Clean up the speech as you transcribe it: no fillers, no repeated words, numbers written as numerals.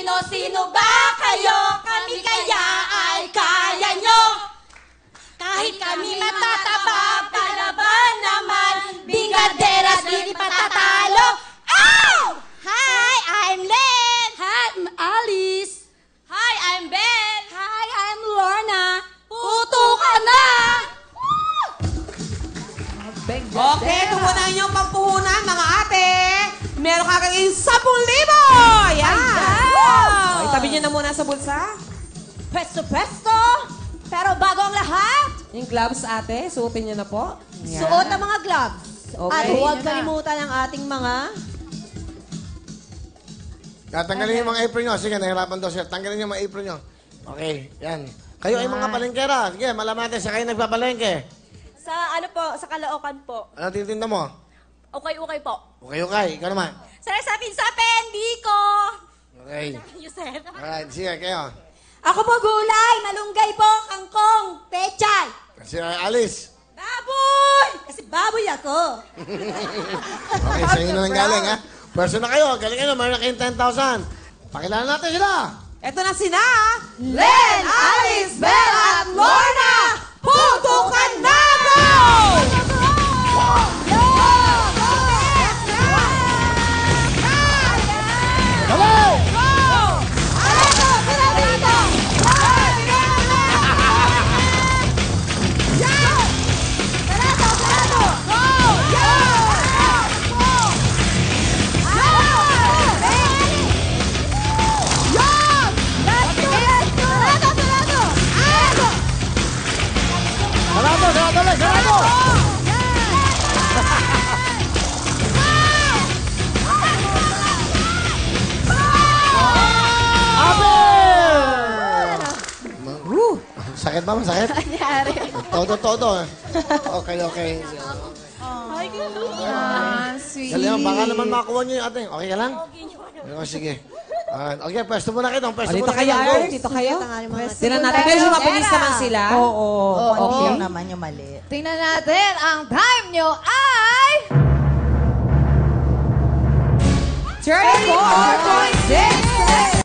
Sino-sino ba kayo? Kami kaya ay kaya nyo. Kahit kami matataba, palaban naman. Bingaderas, di patatalo. Ow! Hi, I'm Len. Hi, I'm Alice. Hi, I'm Belle. Hi, I'm Lorna. Puto ka na! Okay, ito muna ang inyong pampuhunan, mga ate. Meron ka kaging 10,000! Yan! Wow! Itabi nyo na muna sa bulsa. Presto, presto! Pero bago ang lahat, Yung gloves, ate, suotin nyo na po. Yan. suot ang mga gloves. Okay. At huwag kalimutan ang ating mga... Tanggalin yung mga apron nyo. Sige, nahirapan daw siya. Tanggalin yung mga apron nyo. Okay, yan. Kayo ay mga palengkera. Sige, malaman natin sa kayo nagpapalengke. Sa ano po, sa Caloocan po. Ano titinda mo? Okay po. Okay. Ikaw naman. Sa sapin-sapin, Biko! Okay. Yusef. Alright, sige, kayo. Ako po gulay, malunggay po, kangkong, pechay. Si Alice. Baboy! Kasi baboy ako. Okay, sa inyo na lang galing, ha? Pwerso na kayo. Galing kayo. Mayroon na kayong 10,000. Pakilala natin sila. Ito na sina. Len, Alice, Belle, at Lorna! Puto ka na! Sarado! Sakit ba? Masakit? Nangyari. Todo. Okay. Ay, Sweet. Dali mo, baka naman makakuha niyo yung ating. Okay ka lang? Okay, sige. Okay, pwesto muna kayo. Pwesto Dito muna kayo, kayo. Art. Dito kayo. Pwesto Tingnan natin. tayo. Medyo mabilis naman sila. Oo. Okay. Okay. naman yung mali. Tingnan natin, ang time nyo ay... 34.6!